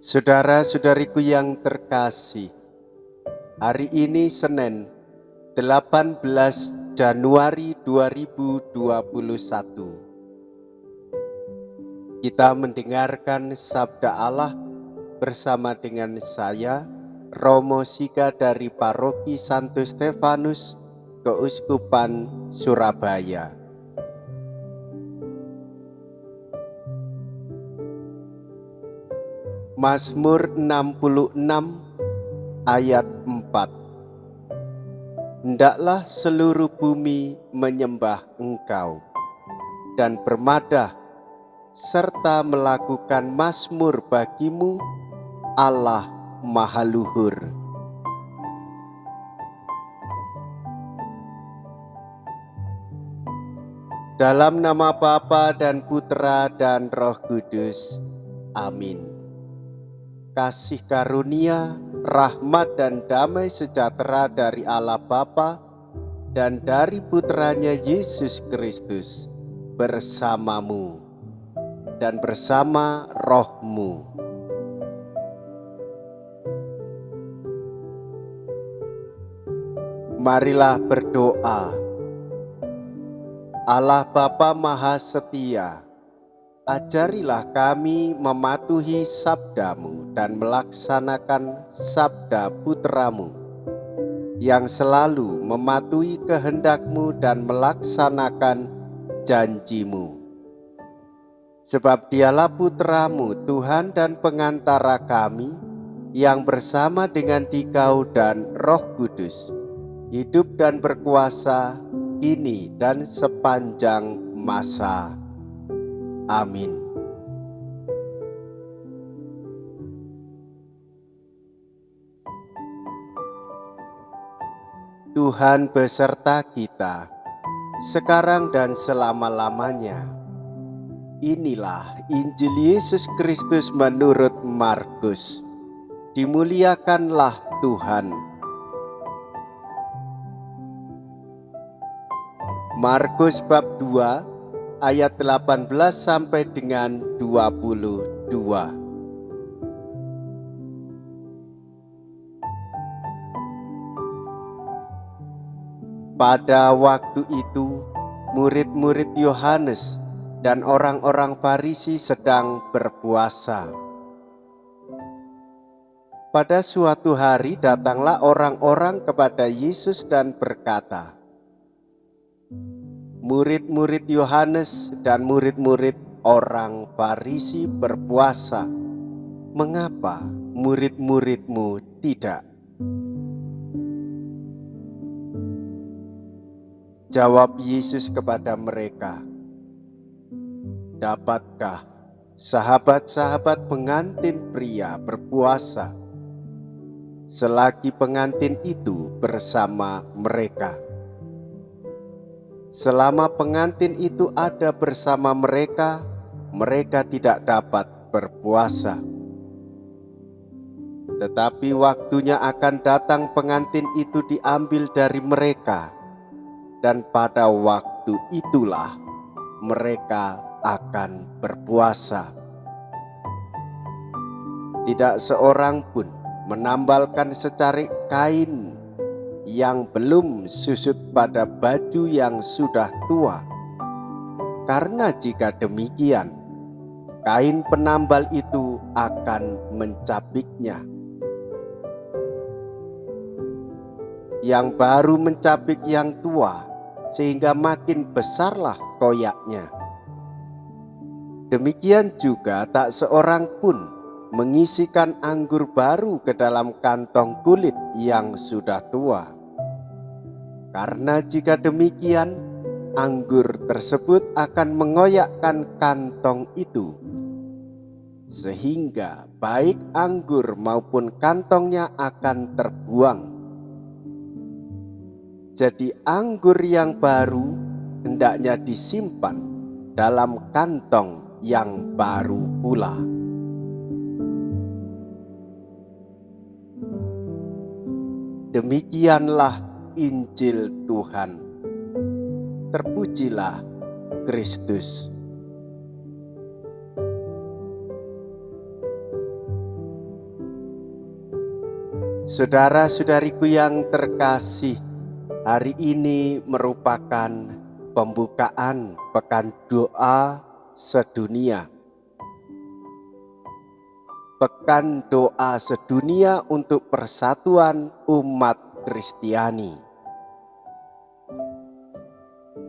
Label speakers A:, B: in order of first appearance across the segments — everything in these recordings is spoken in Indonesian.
A: Saudara-saudariku yang terkasih, hari ini Senin 18 Januari 2021. Kita mendengarkan sabda Allah bersama dengan saya, Romo Sika dari Paroki Santo Stefanus, Keuskupan Surabaya. Mazmur 66 ayat 4. Hendaklah seluruh bumi menyembah Engkau dan bermadah serta melakukan mazmur bagimu, Allah Maha Luhur. Dalam nama Bapa dan Putra dan Roh Kudus. Amin. Kasih karunia, rahmat dan damai sejahtera dari Allah Bapa dan dari Putranya Yesus Kristus bersamamu dan bersama rohmu. Marilah berdoa. Allah Bapa Maha Setia, ajarilah kami mematuhi sabdamu dan melaksanakan sabda putramu yang selalu mematuhi kehendakmu dan melaksanakan janjimu. Sebab dialah putramu, Tuhan dan pengantara kami, yang bersama dengan Dikau dan Roh Kudus, hidup dan berkuasa kini dan sepanjang masa. Amin. Tuhan beserta kita, sekarang dan selama-lamanya. Inilah Injil Yesus Kristus menurut Markus. Dimuliakanlah Tuhan. Markus bab 2 ayat 18 sampai dengan 22. Pada waktu itu, murid-murid Yohanes dan orang-orang Farisi sedang berpuasa. Pada suatu hari datanglah orang-orang kepada Yesus dan berkata, murid-murid Yohanes dan murid-murid orang Farisi berpuasa. Mengapa murid-muridmu tidak? Jawab Yesus kepada mereka, dapatkah sahabat-sahabat pengantin pria berpuasa selagi pengantin itu bersama mereka? Selama pengantin itu ada bersama mereka, mereka tidak dapat berpuasa. Tetapi waktunya akan datang pengantin itu diambil dari mereka, dan pada waktu itulah mereka akan berpuasa. Tidak seorang pun menambalkan secarik kain yang belum susut pada baju yang sudah tua, karena jika demikian, kain penambal itu akan mencapiknya. Yang baru mencapik yang tua, sehingga makin besarlah koyaknya. Demikian juga tak seorang pun mengisikan anggur baru ke dalam kantong kulit yang sudah tua. Karena jika demikian, anggur tersebut akan mengoyakkan kantong itu, sehingga baik anggur maupun kantongnya akan terbuang. Jadi anggur yang baru hendaknya disimpan dalam kantong yang baru pula. Demikianlah Injil Tuhan. Terpujilah Kristus. Saudara-saudariku yang terkasih, hari ini merupakan pembukaan Pekan Doa Sedunia. Pekan Doa Sedunia untuk Persatuan Umat Kristiani.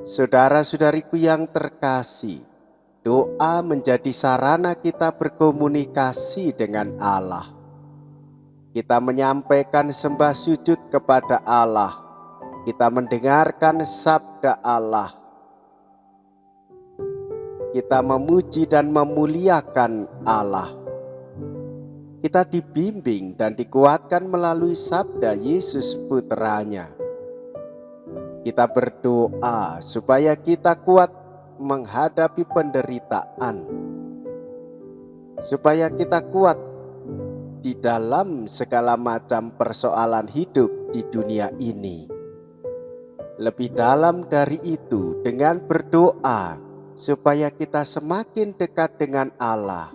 A: Saudara-saudariku yang terkasih, doa menjadi sarana kita berkomunikasi dengan Allah. Kita menyampaikan sembah sujud kepada Allah. Kita mendengarkan sabda Allah. Kita memuji dan memuliakan Allah. Kita dibimbing dan dikuatkan melalui sabda Yesus Putranya. Kita berdoa supaya kita kuat menghadapi penderitaan, supaya kita kuat di dalam segala macam persoalan hidup di dunia ini. Lebih dalam dari itu, dengan berdoa supaya kita semakin dekat dengan Allah,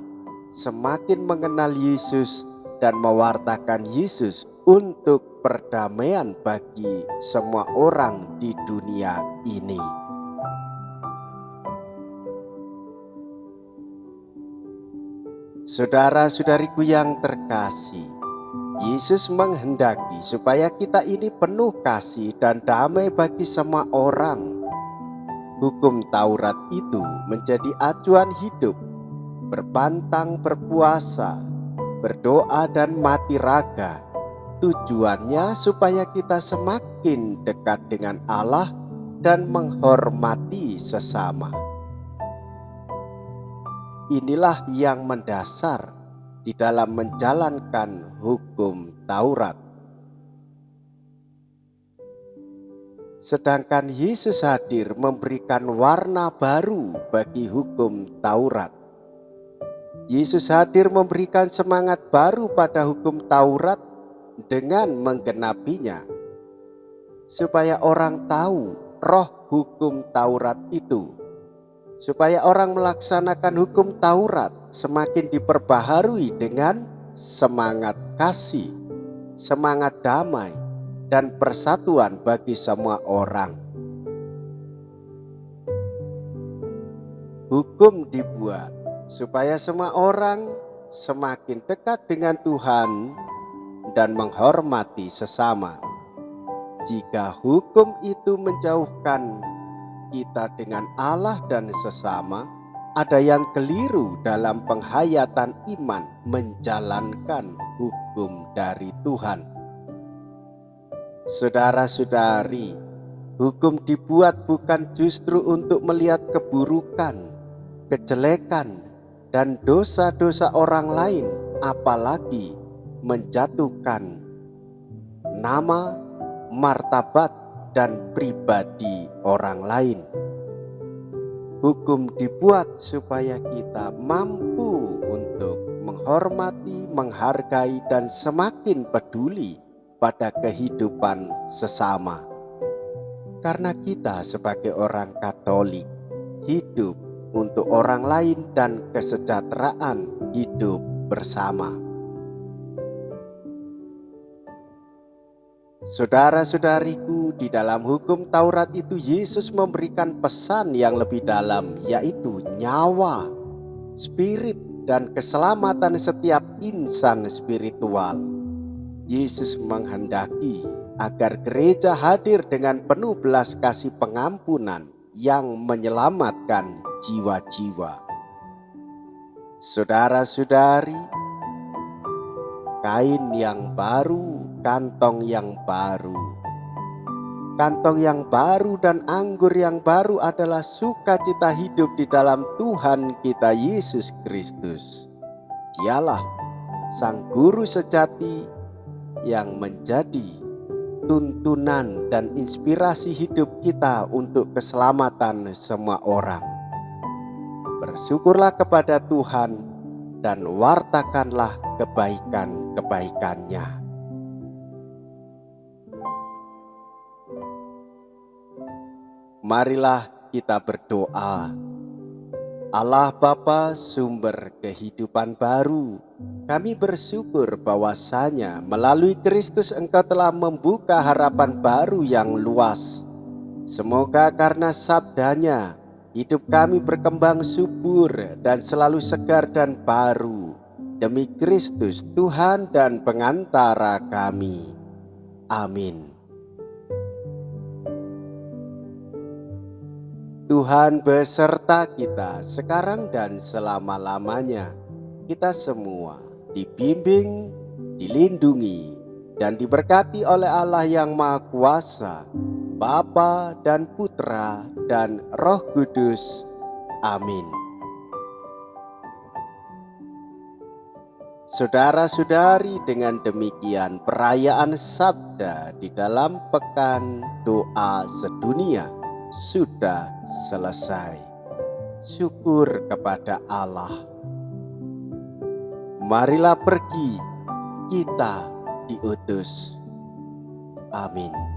A: semakin mengenal Yesus dan mewartakan Yesus untuk perdamaian bagi semua orang di dunia ini. Saudara-saudariku yang terkasih, Yesus menghendaki supaya kita ini penuh kasih dan damai bagi semua orang. Hukum Taurat itu menjadi acuan hidup, berpantang berpuasa, berdoa dan mati raga. Tujuannya supaya kita semakin dekat dengan Allah dan menghormati sesama. Inilah yang mendasar di dalam menjalankan hukum Taurat. Sedangkan Yesus hadir memberikan warna baru bagi hukum Taurat. Yesus hadir memberikan semangat baru pada hukum Taurat dengan menggenapinya, supaya orang tahu roh hukum Taurat itu. Supaya orang melaksanakan hukum Taurat semakin diperbaharui dengan semangat kasih, semangat damai, dan persatuan bagi semua orang. Hukum dibuat supaya semua orang semakin dekat dengan Tuhan dan menghormati sesama. Jika hukum itu menjauhkan kita dengan Allah dan sesama, ada yang keliru dalam penghayatan iman menjalankan hukum dari Tuhan. Saudara-saudari, hukum dibuat bukan justru untuk melihat keburukan, kejelekan, dan dosa-dosa orang lain, apalagi menjatuhkan nama, martabat, dan pribadi orang lain. Hukum dibuat supaya kita mampu untuk menghormati, menghargai, dan semakin peduli pada kehidupan sesama. Karena kita sebagai orang Katolik hidup untuk orang lain dan kesejahteraan hidup bersama. Saudara-saudariku, di dalam hukum Taurat itu Yesus memberikan pesan yang lebih dalam, yaitu nyawa, spirit, dan keselamatan setiap insan spiritual. Yesus menghendaki agar gereja hadir dengan penuh belas kasih pengampunan yang menyelamatkan jiwa-jiwa. Saudara-saudari, kain yang baru, kantong yang baru. Kantong yang baru dan anggur yang baru adalah sukacita hidup di dalam Tuhan kita Yesus Kristus. Dialah Sang Guru sejati yang menjadi tuntunan dan inspirasi hidup kita untuk keselamatan semua orang. Bersyukurlah kepada Tuhan dan wartakanlah kebaikan-kebaikannya. Marilah kita berdoa. Allah Bapa, sumber kehidupan baru, kami bersyukur bahwasanya melalui Kristus Engkau telah membuka harapan baru yang luas. Semoga karena sabdanya, hidup kami berkembang subur dan selalu segar dan baru. Demi Kristus Tuhan dan pengantara kami. Amin. Tuhan beserta kita sekarang dan selama-lamanya. Kita semua dibimbing, dilindungi, dan diberkati oleh Allah yang Maha Kuasa, Bapa dan Putra dan Roh Kudus. Amin. Saudara-saudari, dengan demikian perayaan Sabda di dalam Pekan Doa Sedunia sudah selesai. Syukur kepada Allah. Marilah pergi, kita diutus. Amin.